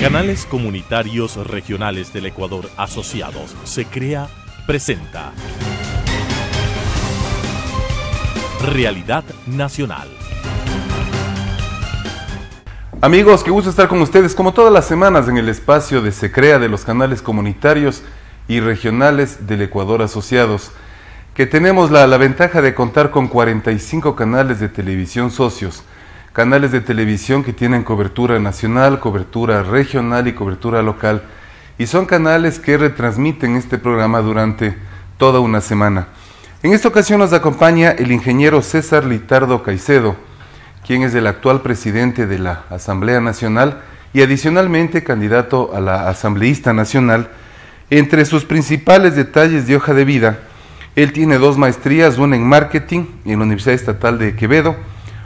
Canales Comunitarios Regionales del Ecuador Asociados, SECREA, presenta Realidad Nacional. Amigos, qué gusto estar con ustedes como todas las semanas en el espacio de SECREA de los canales comunitarios y regionales del Ecuador Asociados, que tenemos la ventaja de contar con 45 canales de televisión socios, canales de televisión que tienen cobertura nacional, cobertura regional y cobertura local, y son canales que retransmiten este programa durante toda una semana. En esta ocasión nos acompaña el ingeniero César Litardo Caicedo, quien es el actual presidente de la Asamblea Nacional y adicionalmente candidato a la asambleísta nacional. Entre sus principales detalles de hoja de vida, él tiene 2 maestrías, una en marketing en la Universidad Estatal de Quevedo,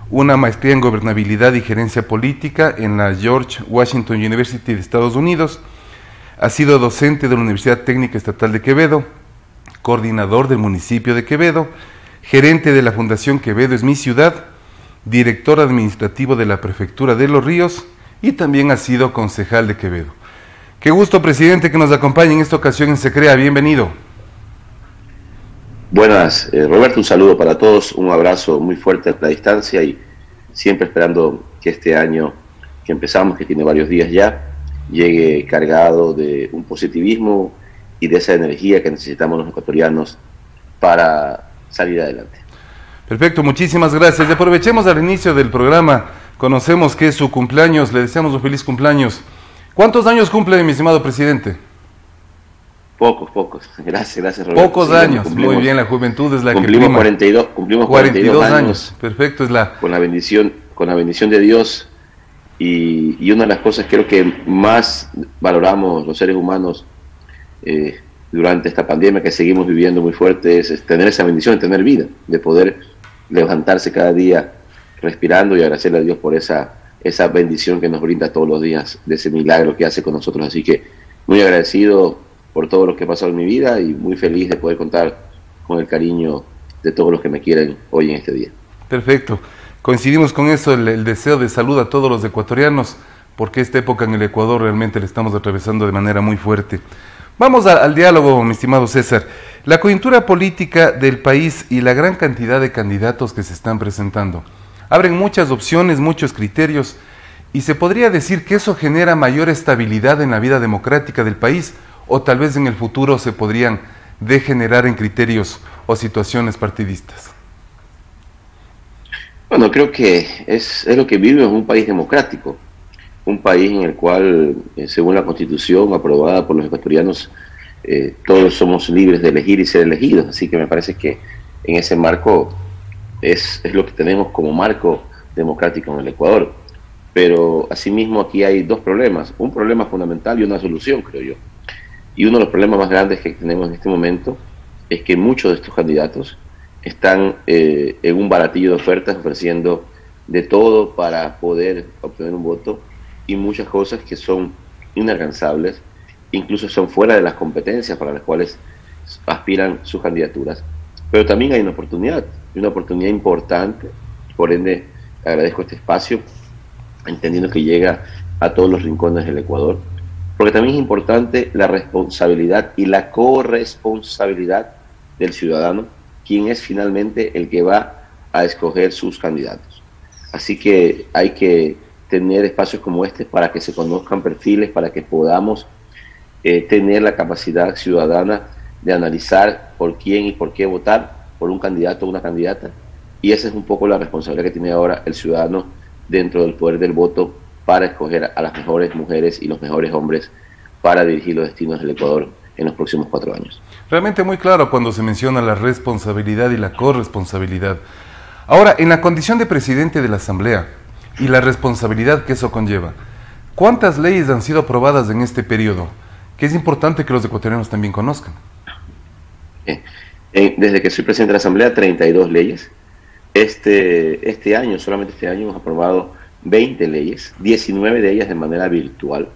una maestría en gobernabilidad y gerencia política en la George Washington University de Estados Unidos. Ha sido docente de la Universidad Técnica Estatal de Quevedo, coordinador del municipio de Quevedo, gerente de la Fundación Quevedo es mi ciudad, director administrativo de la Prefectura de Los Ríos y también ha sido concejal de Quevedo. Qué gusto, presidente, que nos acompañe en esta ocasión en SECREA. Bienvenido. Buenas, Roberto, un saludo para todos, un abrazo muy fuerte a la distancia y siempre esperando que este año que empezamos, que tiene varios días ya, llegue cargado de un positivismo y de esa energía que necesitamos los ecuatorianos para salir adelante. Perfecto, muchísimas gracias. Y aprovechemos al inicio del programa, conocemos que es su cumpleaños, le deseamos un feliz cumpleaños. ¿Cuántos años cumple, mi estimado presidente? Pocos. Gracias, Roberto. Pocos años, muy bien, la juventud es la que prima. Cumplimos 42 años. Perfecto, con la bendición de Dios y una de las cosas creo que más valoramos los seres humanos durante esta pandemia que seguimos viviendo muy fuerte es tener esa bendición, de tener vida, de poder levantarse cada día respirando y agradecerle a Dios por esa bendición que nos brinda todos los días, de ese milagro que hace con nosotros. Así que muy agradecido por todo lo que ha pasado en mi vida y muy feliz de poder contar con el cariño de todos los que me quieren hoy en este día. Perfecto. Coincidimos con eso, el deseo de salud a todos los ecuatorianos, porque esta época en el Ecuador realmente la estamos atravesando de manera muy fuerte. Vamos al diálogo, mi estimado César. La coyuntura política del país y la gran cantidad de candidatos que se están presentando abren muchas opciones, muchos criterios, y se podría decir que eso genera mayor estabilidad en la vida democrática del país, o tal vez en el futuro se podrían degenerar en criterios o situaciones partidistas. Bueno, creo que es lo que vive en un país democrático, un país en el cual, según la Constitución aprobada por los ecuatorianos, todos somos libres de elegir y ser elegidos, así que me parece que en ese marco es lo que tenemos como marco democrático en el Ecuador. Pero asimismo aquí hay 2 problemas, un problema fundamental y una solución, creo yo. Y uno de los problemas más grandes que tenemos en este momento es que muchos de estos candidatos están en un baratillo de ofertas ofreciendo de todo para poder obtener un voto y muchas cosas que son inalcanzables, incluso son fuera de las competencias para las cuales aspiran sus candidaturas. Pero también hay una oportunidad importante, por ende agradezco este espacio, entendiendo que llega a todos los rincones del Ecuador, porque también es importante la responsabilidad y la corresponsabilidad del ciudadano, quien es finalmente el que va a escoger sus candidatos. Así que hay que tener espacios como este para que se conozcan perfiles, para que podamos tener la capacidad ciudadana de analizar por quién y por qué votar, por un candidato o una candidata. Y esa es un poco la responsabilidad que tiene ahora el ciudadano dentro del poder del voto, para escoger a las mejores mujeres y los mejores hombres para dirigir los destinos del Ecuador en los próximos 4 años. Realmente muy claro cuando se menciona la responsabilidad y la corresponsabilidad. Ahora, en la condición de presidente de la Asamblea y la responsabilidad que eso conlleva, ¿cuántas leyes han sido aprobadas en este periodo? Que es importante que los ecuatorianos también conozcan. Desde que soy presidente de la Asamblea, 32 leyes. Este año, solamente este año, hemos aprobado 20 leyes, 19 de ellas de manera virtual,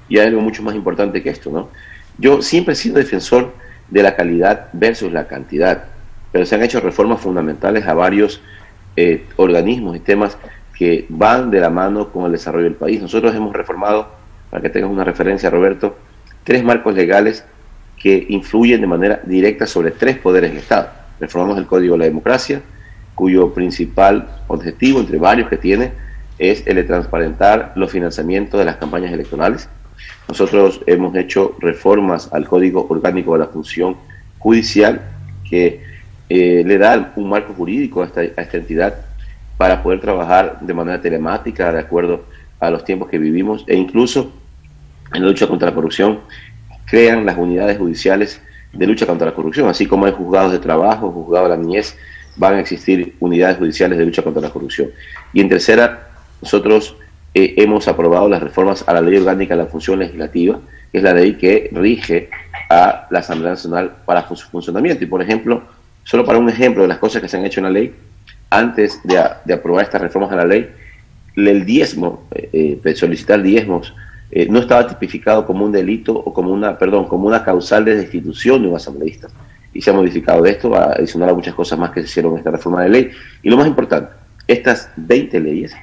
y hay algo mucho más importante que esto, ¿no? Yo siempre he sido defensor de la calidad versus la cantidad, pero se han hecho reformas fundamentales a varios organismos y temas que van de la mano con el desarrollo del país. Nosotros hemos reformado para que tengas una referencia, Roberto, 3 marcos legales que influyen de manera directa sobre 3 poderes del Estado. Reformamos el Código de la Democracia, cuyo principal objetivo, entre varios que tiene, es el de transparentar los financiamientos de las campañas electorales. Nosotros hemos hecho reformas al Código Orgánico de la Función Judicial que le da un marco jurídico a esta entidad para poder trabajar de manera telemática, de acuerdo a los tiempos que vivimos, e incluso en la lucha contra la corrupción crean las unidades judiciales de lucha contra la corrupción, así como hay juzgados de trabajo, juzgados de la niñez, van a existir unidades judiciales de lucha contra la corrupción. Y en tercera, nosotros hemos aprobado las reformas a la Ley Orgánica de la Función Legislativa, que es la ley que rige a la Asamblea Nacional para su funcionamiento. Y por ejemplo, solo para un ejemplo de las cosas que se han hecho en la ley, antes de aprobar estas reformas a la ley, el diezmo, solicitar diezmos, no estaba tipificado como un delito o como una causal de destitución de un asambleísta. Y se ha modificado esto, adicional a muchas cosas más que se hicieron en esta reforma de ley. Y lo más importante, estas 20 leyes,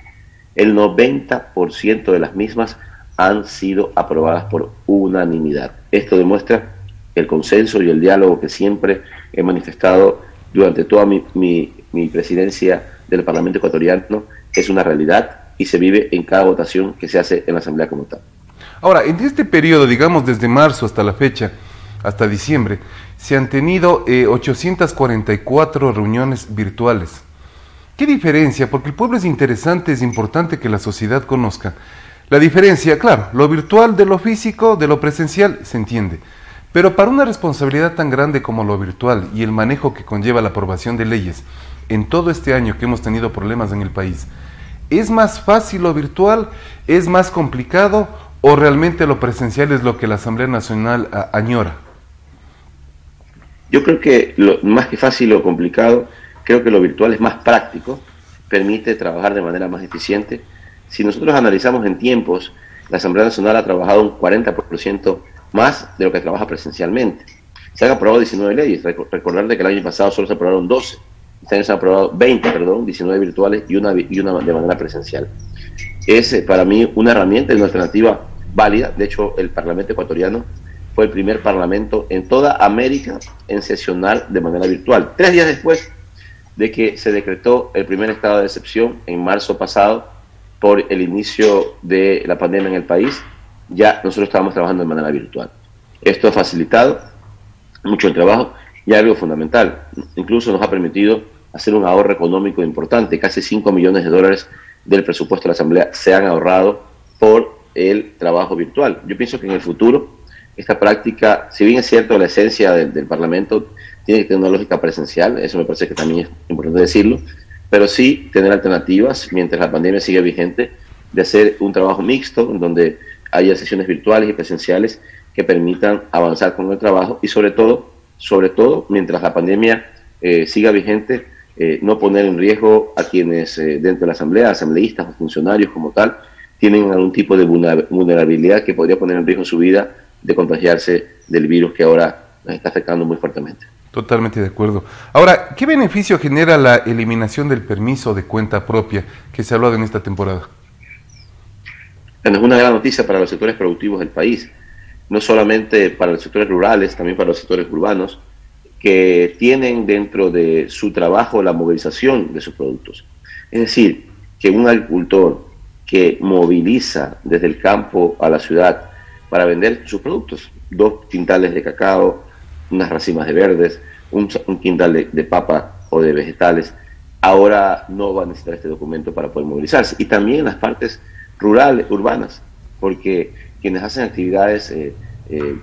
el 90% de las mismas han sido aprobadas por unanimidad. Esto demuestra el consenso y el diálogo que siempre he manifestado durante toda mi presidencia del Parlamento ecuatoriano es una realidad y se vive en cada votación que se hace en la Asamblea como tal. Ahora, en este periodo, digamos desde marzo hasta la fecha, hasta diciembre, se han tenido 844 reuniones virtuales. ¿Qué diferencia? Porque el pueblo es interesante, es importante que la sociedad conozca. La diferencia, claro, lo virtual de lo físico, de lo presencial, se entiende. Pero para una responsabilidad tan grande como lo virtual y el manejo que conlleva la aprobación de leyes, en todo este año que hemos tenido problemas en el país, ¿es más fácil lo virtual? ¿Es más complicado? ¿O realmente lo presencial es lo que la Asamblea Nacional añora? Yo creo que más que fácil o complicado, creo que lo virtual es más práctico, permite trabajar de manera más eficiente. Si nosotros analizamos en tiempos, la Asamblea Nacional ha trabajado un 40% más de lo que trabaja presencialmente. Se han aprobado 19 leyes, recordar que el año pasado solo se aprobaron 12, este año se han aprobado 19 virtuales y una de manera presencial. Es para mí una herramienta y una alternativa válida. De hecho, el Parlamento ecuatoriano fue el primer parlamento en toda América en sesionar de manera virtual. 3 días después de que se decretó el primer estado de excepción en marzo pasado por el inicio de la pandemia en el país, ya nosotros estábamos trabajando de manera virtual. Esto ha facilitado mucho el trabajo y algo fundamental, incluso nos ha permitido hacer un ahorro económico importante. Casi $5 millones del presupuesto de la Asamblea se han ahorrado por el trabajo virtual. Yo pienso que en el futuro esta práctica, si bien es cierto la esencia del Parlamento tiene que tener una lógica presencial, eso me parece que también es importante decirlo, pero sí tener alternativas mientras la pandemia sigue vigente, de hacer un trabajo mixto en donde haya sesiones virtuales y presenciales que permitan avanzar con el trabajo y sobre todo mientras la pandemia siga vigente, no poner en riesgo a quienes dentro de la Asamblea, asambleístas o funcionarios como tal, tienen algún tipo de vulnerabilidad que podría poner en riesgo su vida de contagiarse del virus que ahora nos está afectando muy fuertemente. Totalmente de acuerdo. Ahora, ¿qué beneficio genera la eliminación del permiso de cuenta propia que se ha hablado en esta temporada? Bueno, es una gran noticia para los sectores productivos del país, no solamente para los sectores rurales, también para los sectores urbanos, que tienen dentro de su trabajo la movilización de sus productos. Es decir, que un agricultor que moviliza desde el campo a la ciudad para vender sus productos, 2 quintales de cacao, unas racimos de verdes, un quintal de papa o de vegetales, ahora no va a necesitar este documento para poder movilizarse. Y también en las partes rurales, urbanas, porque quienes hacen actividades,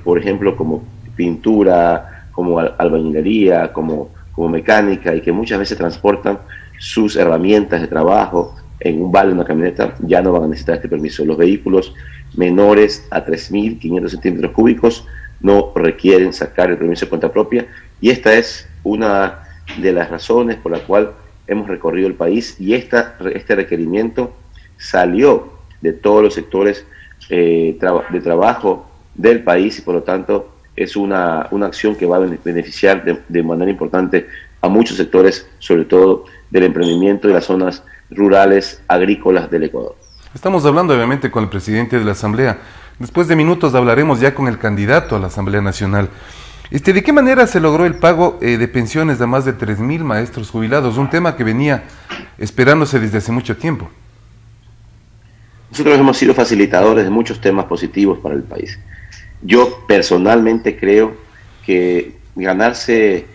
por ejemplo, como pintura, como albañilería, como mecánica, y que muchas veces transportan sus herramientas de trabajo en un vale, una camioneta, ya no van a necesitar este permiso. Los vehículos menores a 3.500 centímetros cúbicos no requieren sacar el permiso de cuenta propia, y esta es una de las razones por la cual hemos recorrido el país, y este requerimiento salió de todos los sectores de trabajo del país, y por lo tanto es una acción que va a beneficiar de manera importante a muchos sectores, sobre todo del emprendimiento y las zonas rurales agrícolas del Ecuador. Estamos hablando obviamente con el presidente de la Asamblea. Después de minutos hablaremos ya con el candidato a la Asamblea Nacional. ¿De qué manera se logró el pago de pensiones a más de 3.000 maestros jubilados? Un tema que venía esperándose desde hace mucho tiempo. Nosotros hemos sido facilitadores de muchos temas positivos para el país. Yo personalmente creo que ganarse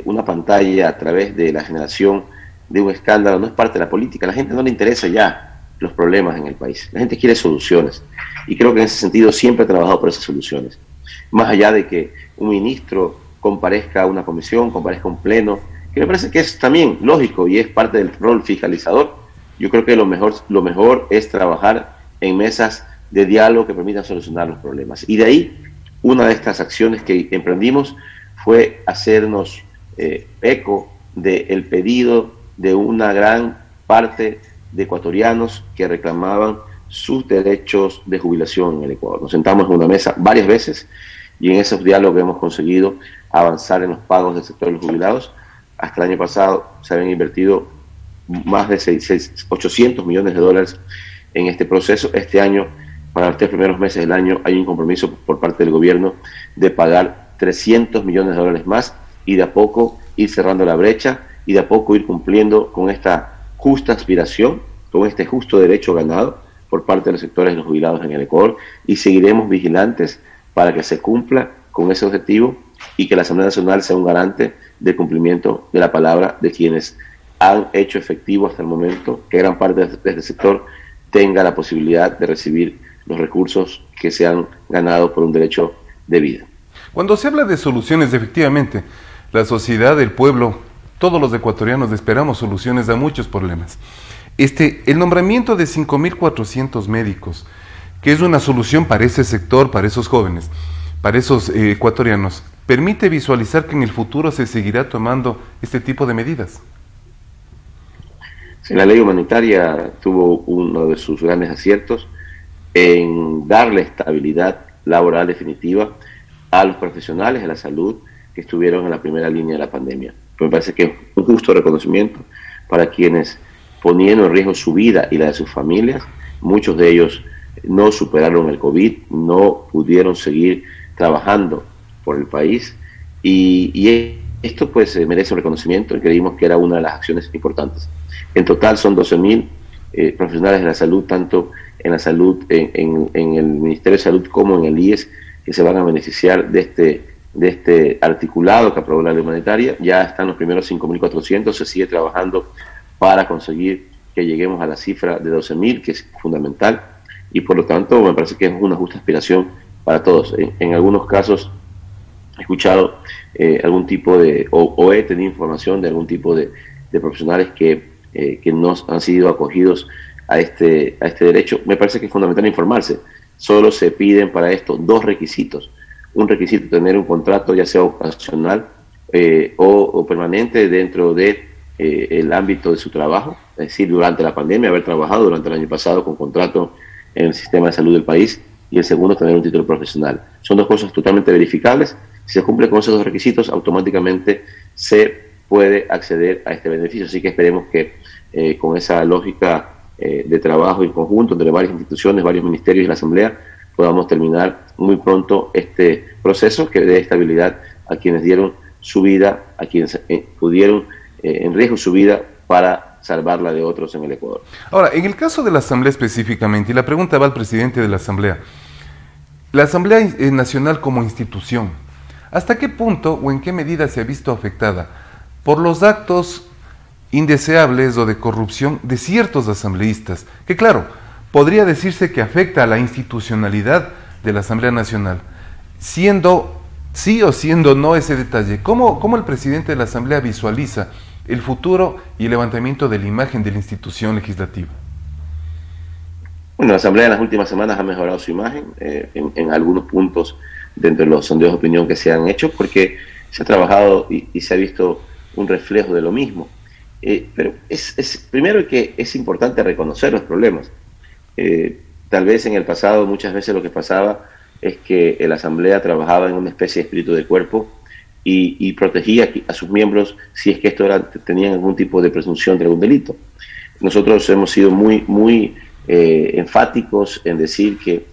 una pantalla a través de la generación de un escándalo no es parte de la política. A la gente no le interesa ya los problemas en el país. La gente quiere soluciones. Y creo que en ese sentido siempre he trabajado por esas soluciones. Más allá de que un ministro comparezca a una comisión, comparezca a un pleno, que me parece que es también lógico y es parte del rol fiscalizador, yo creo que lo mejor es trabajar en mesas de diálogo que permitan solucionar los problemas. Y de ahí, una de estas acciones que emprendimos fue hacernos eco del pedido de una gran parte de ecuatorianos que reclamaban sus derechos de jubilación en el Ecuador. Nos sentamos en una mesa varias veces y en esos diálogos hemos conseguido avanzar en los pagos del sector de los jubilados. Hasta el año pasado se habían invertido más de 800 millones de dólares en este proceso. Este año, para los 3 primeros meses del año, hay un compromiso por parte del gobierno de pagar 300 millones de dólares más y de a poco ir cerrando la brecha y de a poco ir cumpliendo con esta justa aspiración, con este justo derecho ganado por parte de los sectores de los jubilados en el Ecuador, y seguiremos vigilantes para que se cumpla con ese objetivo y que la Asamblea Nacional sea un garante del cumplimiento de la palabra de quienes han hecho efectivo hasta el momento que gran parte de este sector tenga la posibilidad de recibir los recursos que se han ganado por un derecho de vida. Cuando se habla de soluciones, efectivamente, la sociedad, el pueblo, todos los ecuatorianos esperamos soluciones a muchos problemas. El nombramiento de 5.400 médicos, que es una solución para ese sector, para esos jóvenes, para esos ecuatorianos, ¿permite visualizar que en el futuro se seguirá tomando este tipo de medidas? Sí, la ley humanitaria tuvo uno de sus grandes aciertos en darle estabilidad laboral definitiva a los profesionales de la salud que estuvieron en la primera línea de la pandemia. Me parece que es un justo reconocimiento para quienes, poniendo en riesgo su vida y la de sus familias, muchos de ellos no superaron el COVID, no pudieron seguir trabajando por el país, y esto pues merece un reconocimiento y creímos que era una de las acciones importantes. En total son 12.000 profesionales de la salud, tanto en la salud, en el Ministerio de Salud como en el IES, que se van a beneficiar de este articulado que aprobó la ley humanitaria. Ya están los primeros 5.400, se sigue trabajando para conseguir que lleguemos a la cifra de 12.000, que es fundamental, y por lo tanto me parece que es una justa aspiración para todos. En algunos casos he escuchado algún tipo de, o he tenido información de algún tipo de profesionales que no han sido acogidos a este derecho. Me parece que es fundamental informarse. Solo se piden para esto 2 requisitos. Un requisito, tener un contrato ya sea ocasional o permanente dentro de el ámbito de su trabajo, es decir, durante la pandemia, haber trabajado durante el año pasado con contrato en el sistema de salud del país, y el segundo, tener un título profesional. Son 2 cosas totalmente verificables. Si se cumple con esos 2 requisitos, automáticamente se puede acceder a este beneficio. Así que esperemos que con esa lógica de trabajo en conjunto entre varias instituciones, varios ministerios y la Asamblea, podamos terminar muy pronto este proceso que dé estabilidad a quienes dieron su vida, a quienes pudieron en riesgo su vida para salvarla de otros en el Ecuador. Ahora, en el caso de la Asamblea específicamente, y la pregunta va al presidente de la Asamblea Nacional como institución, ¿hasta qué punto o en qué medida se ha visto afectada por los actos indeseables o de corrupción de ciertos asambleístas? Que claro, podría decirse que afecta a la institucionalidad de la Asamblea Nacional, siendo sí o siendo no ese detalle. ¿Cómo el presidente de la Asamblea visualiza el futuro y el levantamiento de la imagen de la institución legislativa? Bueno, la Asamblea en las últimas semanas ha mejorado su imagen en algunos puntos dentro de los sondeos de opinión que se han hecho, porque se ha trabajado y se ha visto un reflejo de lo mismo. Pero primero que es importante reconocer los problemas. Tal vez en el pasado muchas veces lo que pasaba es que la Asamblea trabajaba en una especie de espíritu de cuerpo y protegía a sus miembros si es que tenían algún tipo de presunción de algún delito. Nosotros hemos sido muy enfáticos en decir que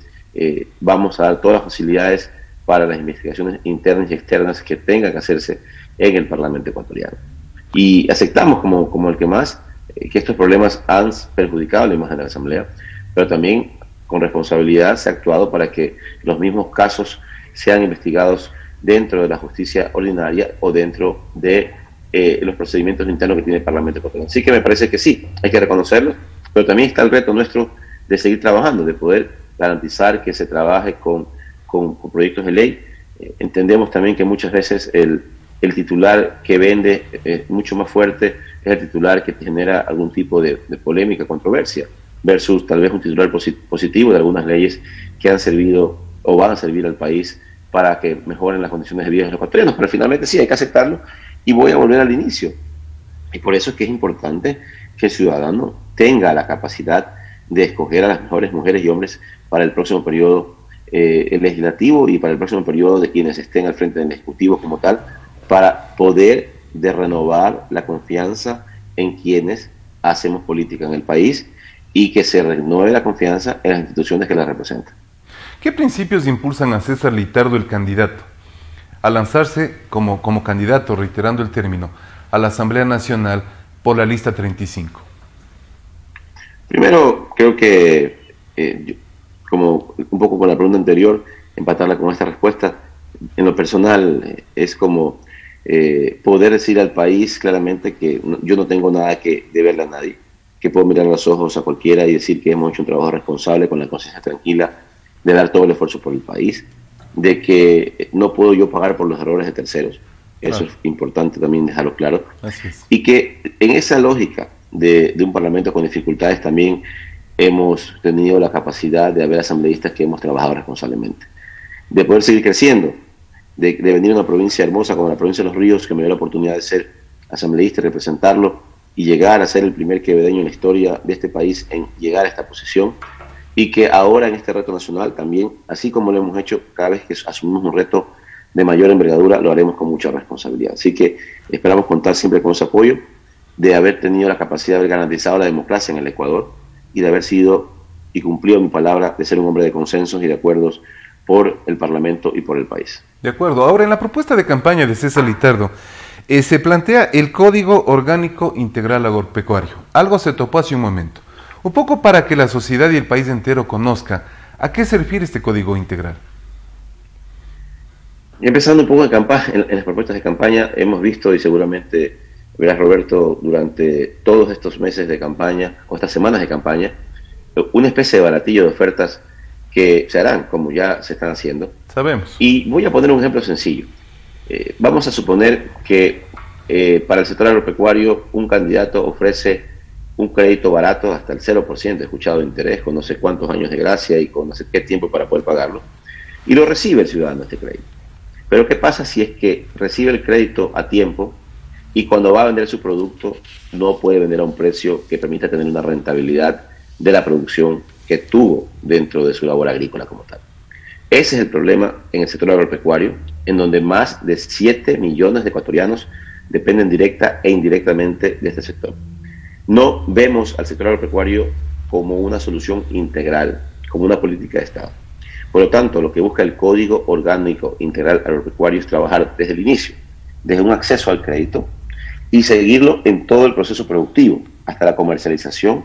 vamos a dar todas las facilidades para las investigaciones internas y externas que tengan que hacerse en el Parlamento ecuatoriano. Y aceptamos como el que más que estos problemas han perjudicado la imagen de la Asamblea, pero también con responsabilidad se ha actuado para que los mismos casos sean investigados dentro de la justicia ordinaria o dentro de los procedimientos internos que tiene el Parlamento ecuatoriano. Así que me parece que sí, hay que reconocerlo, pero también está el reto nuestro de seguir trabajando, de poder garantizar que se trabaje con proyectos de ley. Entendemos también que muchas veces el titular que vende mucho más fuerte es el titular que genera algún tipo de polémica, controversia, versus tal vez un titular positivo de algunas leyes que han servido o van a servir al país para que mejoren las condiciones de vida de los ecuatorianos. Pero finalmente sí, hay que aceptarlo, y voy a volver al inicio. Y por eso es que es importante que el ciudadano tenga la capacidad de escoger a las mejores mujeres y hombres para el próximo periodo legislativo y para el próximo periodo de quienes estén al frente del Ejecutivo como tal, para poder renovar la confianza en quienes hacemos política en el país y que se renueve la confianza en las instituciones que la representan. ¿Qué principios impulsan a César Litardo, el candidato, a lanzarse como candidato, reiterando el término, a la Asamblea Nacional por la lista 35? Primero, creo que, como un poco con la pregunta anterior, empatarla con esta respuesta, en lo personal es como poder decir al país claramente que yo no tengo nada que deberle a nadie, que puedo mirar a los ojos a cualquiera y decir que hemos hecho un trabajo responsable, con la conciencia tranquila, de dar todo el esfuerzo por el país, de que no puedo yo pagar por los errores de terceros. Eso es importante también dejarlo claro. Así es. Y que en esa lógica de un parlamento con dificultades también hemos tenido la capacidad de haber asambleístas que hemos trabajado responsablemente, de poder seguir creciendo, de venir a una provincia hermosa como la provincia de Los Ríos, que me dio la oportunidad de ser asambleísta y representarlo, y llegar a ser el primer quevedeño en la historia de este país en llegar a esta posición, y que ahora en este reto nacional también, así como lo hemos hecho cada vez que asumimos un reto de mayor envergadura, lo haremos con mucha responsabilidad. Así que esperamos contar siempre con ese apoyo, de haber tenido la capacidad de haber garantizado la democracia en el Ecuador y de haber sido y cumplido mi palabra de ser un hombre de consensos y de acuerdos por el Parlamento y por el país. De acuerdo. Ahora, en la propuesta de campaña de César Litardo, se plantea el Código Orgánico Integral Agropecuario. Algo se topó hace un momento. Un poco para que la sociedad y el país entero conozca a qué se refiere este Código Integral. Empezando un poco en las propuestas de campaña, hemos visto, y seguramente verás, Roberto, durante todos estos meses de campaña, o estas semanas de campaña, una especie de baratillo de ofertas que se harán, como ya se están haciendo. Sabemos. Y voy a poner un ejemplo sencillo. Vamos a suponer que para el sector agropecuario un candidato ofrece un crédito barato hasta el 0%, he escuchado de interés, con no sé cuántos años de gracia y con no sé qué tiempo para poder pagarlo, y lo recibe el ciudadano este crédito. Pero ¿qué pasa si es que recibe el crédito a tiempo y cuando va a vender su producto no puede vender a un precio que permita tener una rentabilidad de la producción que tuvo dentro de su labor agrícola como tal? Ese es el problema en el sector agropecuario, en donde más de 7 millones de ecuatorianos dependen directa e indirectamente de este sector. No vemos al sector agropecuario como una solución integral, como una política de Estado. Por lo tanto, lo que busca el Código Orgánico Integral Agropecuario es trabajar desde el inicio, desde un acceso al crédito, y seguirlo en todo el proceso productivo, hasta la comercialización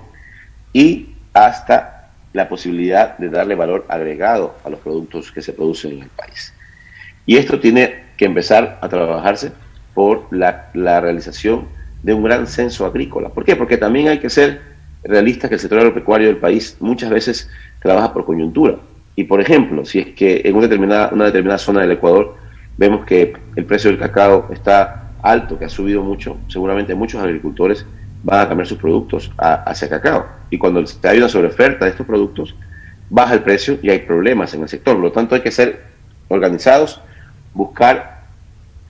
y hasta la posibilidad de darle valor agregado a los productos que se producen en el país. Y esto tiene que empezar a trabajarse por la realización de un gran censo agrícola. ¿Por qué? Porque también hay que ser realistas, que el sector agropecuario del país muchas veces trabaja por coyuntura. Y por ejemplo, si es que en una determinada zona del Ecuador vemos que el precio del cacao está alto, que ha subido mucho, seguramente muchos agricultores van a cambiar sus productos hacia cacao. Y cuando hay una sobreoferta de estos productos, baja el precio y hay problemas en el sector. Por lo tanto, hay que ser organizados, buscar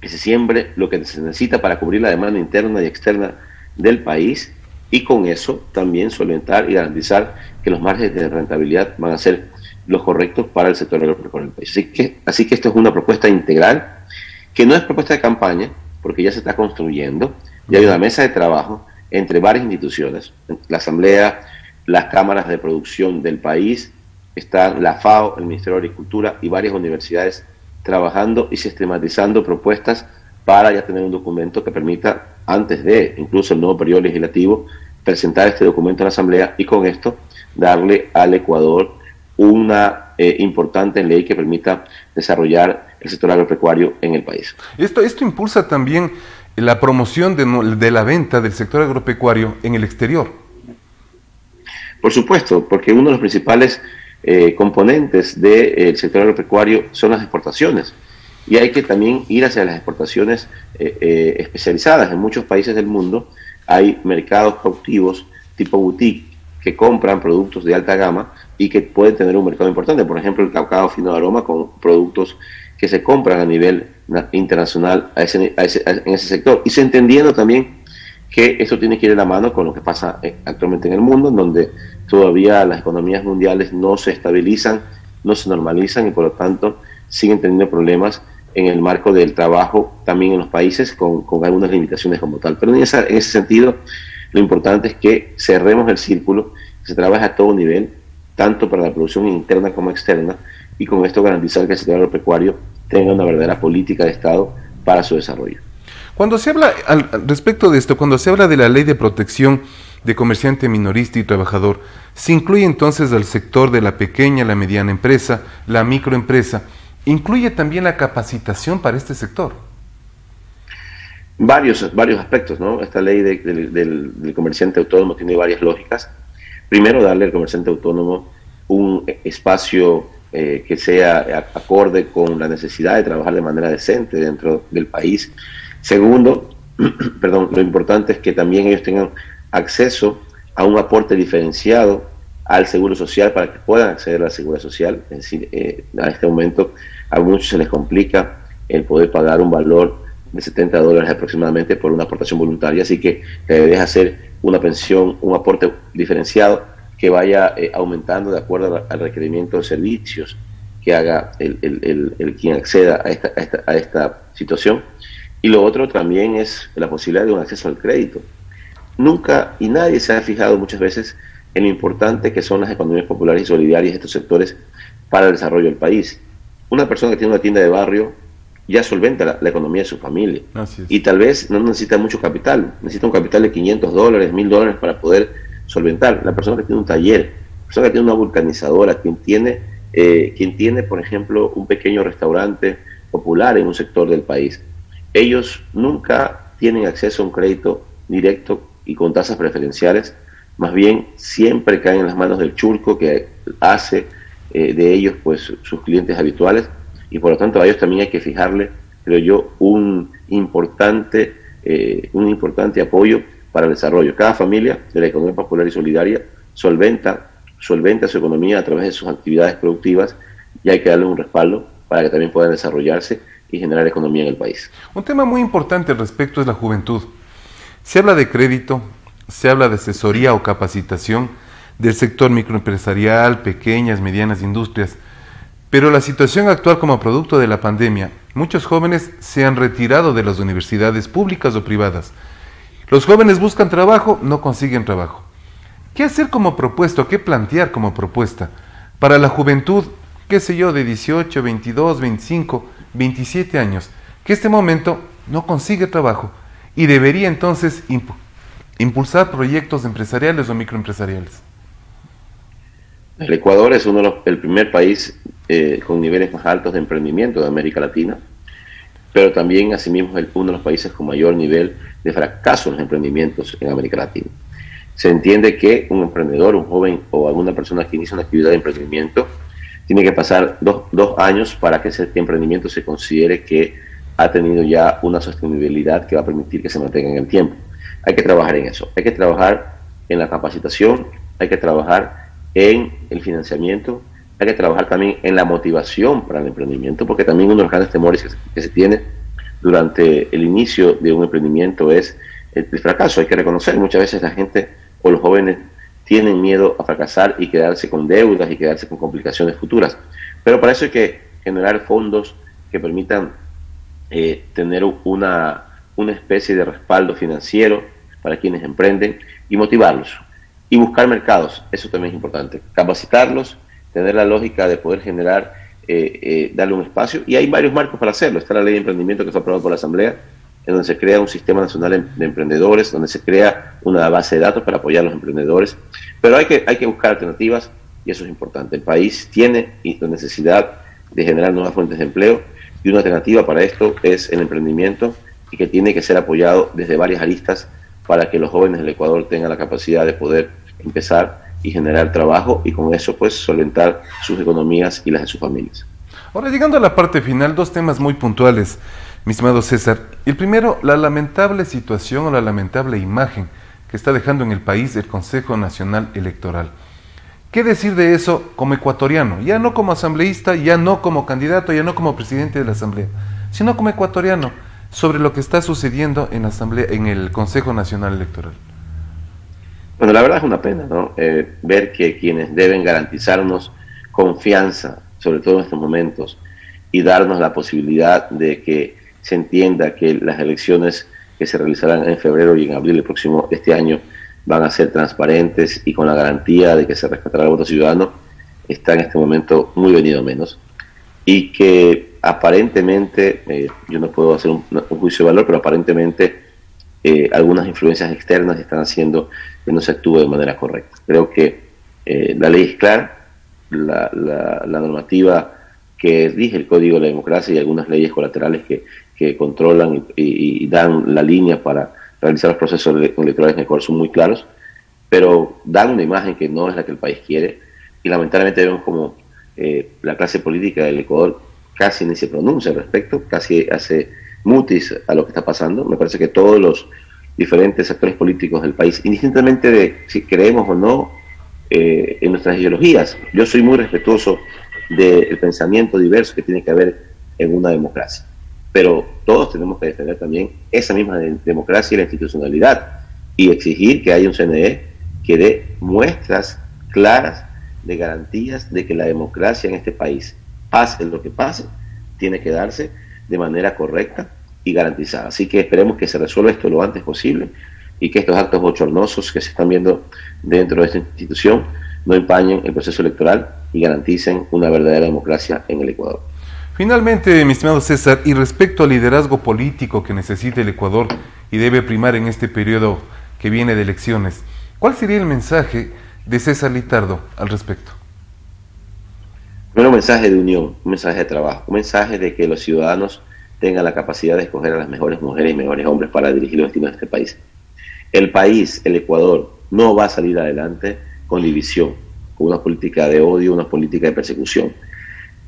que se siembre lo que se necesita para cubrir la demanda interna y externa del país, y con eso también solventar y garantizar que los márgenes de rentabilidad van a ser los correctos para el sector agropecuario del país. Así que esto es una propuesta integral, que no es propuesta de campaña, porque ya se está construyendo, ya hay una mesa de trabajo entre varias instituciones, la Asamblea, las cámaras de producción del país, están la FAO, el Ministerio de Agricultura y varias universidades trabajando y sistematizando propuestas para ya tener un documento que permita, antes de incluso el nuevo periodo legislativo, presentar este documento a la Asamblea y con esto darle al Ecuador una importante ley que permita desarrollar el sector agropecuario en el país. Esto impulsa también la promoción de la venta del sector agropecuario en el exterior. Por supuesto, porque uno de los principales componentes del sector agropecuario son las exportaciones. Y hay que también ir hacia las exportaciones especializadas. En muchos países del mundo hay mercados cautivos tipo boutique que compran productos de alta gama y que pueden tener un mercado importante. Por ejemplo, el cacao fino de aroma con productos que se compran a nivel internacional en ese sector. Y se entendiendo también que esto tiene que ir de la mano con lo que pasa actualmente en el mundo, en donde todavía las economías mundiales no se estabilizan, no se normalizan y por lo tanto siguen teniendo problemas en el marco del trabajo también en los países con algunas limitaciones como tal. Pero en ese sentido, lo importante es que cerremos el círculo, que se trabaje a todo nivel, tanto para la producción interna como externa, y con esto garantizar que el sector agropecuario tenga una verdadera política de Estado para su desarrollo. Cuando se habla, respecto de esto, cuando se habla de la ley de protección de comerciante minorista y trabajador, se incluye entonces al sector de la pequeña, la mediana empresa, la microempresa. ¿Incluye también la capacitación para este sector? Varios aspectos, ¿no? Esta ley del comerciante autónomo tiene varias lógicas. Primero, darle al comerciante autónomo un espacio que sea acorde con la necesidad de trabajar de manera decente dentro del país. Segundo, lo importante es que también ellos tengan acceso a un aporte diferenciado al seguro social para que puedan acceder a la seguridad social. Es decir, a este momento a muchos se les complica el poder pagar un valor de $70 aproximadamente por una aportación voluntaria, así que debes hacer una pensión, un aporte diferenciado que vaya aumentando de acuerdo al requerimiento de servicios que haga el quien acceda a esta situación. Y lo otro también es la posibilidad de un acceso al crédito. Nunca y nadie se ha fijado muchas veces en lo importante que son las economías populares y solidarias de estos sectores para el desarrollo del país. Una persona que tiene una tienda de barrio ya solventa la economía de su familia. Y tal vez no necesita mucho capital, necesita un capital de $500, $1,000 para poder solventar. La persona que tiene un taller, la persona que tiene una vulcanizadora, quien tiene, por ejemplo, un pequeño restaurante popular en un sector del país. Ellos nunca tienen acceso a un crédito directo y con tasas preferenciales, más bien siempre caen en las manos del churco que hace de ellos pues sus clientes habituales, y por lo tanto a ellos también hay que fijarle, creo yo, un importante apoyo para el desarrollo. Cada familia de la economía popular y solidaria solventa su economía a través de sus actividades productivas, y hay que darle un respaldo para que también puedan desarrollarse y generar economía en el país. Un tema muy importante al respecto es la juventud. Se habla de crédito, se habla de asesoría o capacitación del sector microempresarial, pequeñas, medianas industrias, pero la situación actual como producto de la pandemia, muchos jóvenes se han retirado de las universidades públicas o privadas. Los jóvenes buscan trabajo, no consiguen trabajo. ¿Qué hacer como propuesta, qué plantear como propuesta para la juventud, qué sé yo, de 18, 22, 25, 27 años, que en este momento no consigue trabajo y debería entonces impulsar proyectos empresariales o microempresariales? El Ecuador es el primer país con niveles más altos de emprendimiento de América Latina, pero también asimismo es uno de los países con mayor nivel de fracaso en los emprendimientos en América Latina. Se entiende que un emprendedor, un joven o alguna persona que inicia una actividad de emprendimiento tiene que pasar dos años para que ese emprendimiento se considere que ha tenido ya una sostenibilidad que va a permitir que se mantenga en el tiempo. Hay que trabajar en eso, hay que trabajar en la capacitación, hay que trabajar en el financiamiento, hay que trabajar también en la motivación para el emprendimiento, porque también uno de los grandes temores que se tiene durante el inicio de un emprendimiento es el fracaso. Hay que reconocer, muchas veces la gente o los jóvenes tienen miedo a fracasar y quedarse con deudas y quedarse con complicaciones futuras. Pero para eso hay que generar fondos que permitan tener una especie de respaldo financiero para quienes emprenden y motivarlos. Y buscar mercados, eso también es importante. Capacitarlos, tener la lógica de poder generar, darle un espacio, y hay varios marcos para hacerlo. Está la ley de emprendimiento que fue aprobada por la Asamblea, en donde se crea un sistema nacional de emprendedores, donde se crea una base de datos para apoyar a los emprendedores, pero hay que buscar alternativas, y eso es importante. El país tiene la necesidad de generar nuevas fuentes de empleo, y una alternativa para esto es el emprendimiento, y que tiene que ser apoyado desde varias aristas para que los jóvenes del Ecuador tengan la capacidad de poder empezar y generar trabajo, y con eso pues solventar sus economías y las de sus familias. Ahora, llegando a la parte final, dos temas muy puntuales, mi estimado César. El primero, la lamentable situación o la lamentable imagen que está dejando en el país el Consejo Nacional Electoral. ¿Qué decir de eso como ecuatoriano? Ya no como asambleísta, ya no como candidato, ya no como presidente de la Asamblea, sino como ecuatoriano, sobre lo que está sucediendo en la Asamblea, en el Consejo Nacional Electoral. Bueno, la verdad es una pena, ¿no? Ver que quienes deben garantizarnos confianza, sobre todo en estos momentos, y darnos la posibilidad de que se entienda que las elecciones que se realizarán en febrero y en abril de este año van a ser transparentes y con la garantía de que se respetará el voto ciudadano, está en este momento muy venido menos. Y que aparentemente, yo no puedo hacer un juicio de valor, pero aparentemente algunas influencias externas están haciendo que no se actúe de manera correcta. Creo que la ley es clara, la normativa que rige el Código de la Democracia y algunas leyes colaterales que controlan y dan la línea para realizar los procesos electorales en Ecuador son muy claros, pero dan una imagen que no es la que el país quiere, y lamentablemente vemos como la clase política del Ecuador casi ni se pronuncia al respecto, casi hace mutis a lo que está pasando. Me parece que todos los diferentes actores políticos del país, indistintamente de si creemos o no en nuestras ideologías, yo soy muy respetuoso del pensamiento diverso que tiene que haber en una democracia, pero todos tenemos que defender también esa misma democracia y la institucionalidad, y exigir que haya un CNE que dé muestras claras de garantías de que la democracia en este país, pase lo que pase, tiene que darse de manera correcta y garantizada. Así que esperemos que se resuelva esto lo antes posible, y que estos actos bochornosos que se están viendo dentro de esta institución no empañen el proceso electoral y garanticen una verdadera democracia en el Ecuador. Finalmente, mi estimado César, y respecto al liderazgo político que necesita el Ecuador y debe primar en este periodo que viene de elecciones, ¿cuál sería el mensaje de César Litardo al respecto? Primero, un mensaje de unión, un mensaje de trabajo, un mensaje de que los ciudadanos tengan la capacidad de escoger a las mejores mujeres y mejores hombres para dirigir los destinos de este país. El país, el Ecuador, no va a salir adelante con división, con una política de odio, una política de persecución.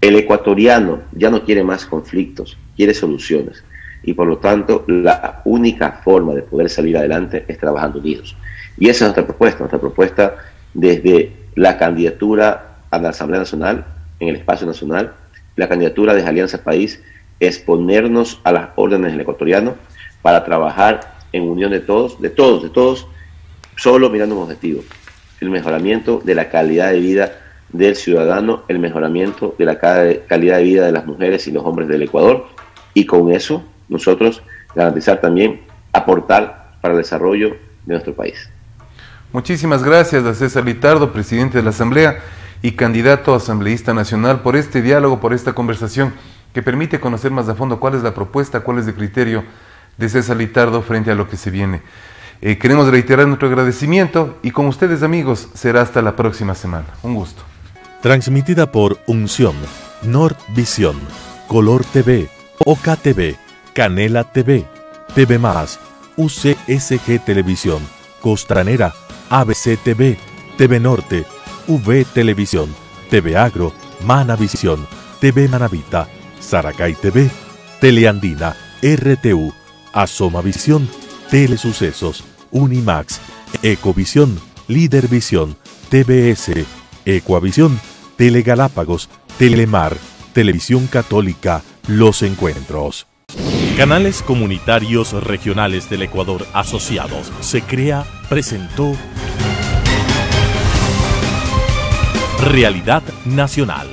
El ecuatoriano ya no quiere más conflictos, quiere soluciones, y por lo tanto la única forma de poder salir adelante es trabajando unidos. Y esa es nuestra propuesta desde la candidatura a la Asamblea Nacional, en el espacio nacional, la candidatura de Alianza País, es ponernos a las órdenes del ecuatoriano para trabajar en unión de todos, solo mirando un objetivo: el mejoramiento de la calidad de vida del ciudadano, el mejoramiento de la calidad de vida de las mujeres y los hombres del Ecuador, y con eso nosotros garantizar también, aportar para el desarrollo de nuestro país. Muchísimas gracias a César Litardo, presidente de la Asamblea y candidato asambleísta nacional, por este diálogo, por esta conversación que permite conocer más a fondo cuál es la propuesta, cuál es el criterio de César Litardo frente a lo que se viene. Queremos reiterar nuestro agradecimiento, y con ustedes, amigos, será hasta la próxima semana. Un gusto. Transmitida por Unción, Nord Visión, Color TV, Oca TV, Canela TV, TV+, UCSG Televisión, Costranera, ABC TV, TV Norte, V Televisión, TV Agro, Manavisión, TV Manavita, Saracay TV, Teleandina, RTU, Asomavisión, Telesucesos, Unimax, Ecovisión, Lidervisión, TBS, Ecuavisión, Telegalápagos, Telemar, Televisión Católica, Los Encuentros. Canales comunitarios regionales del Ecuador asociados. Se crea, presentó Realidad Nacional.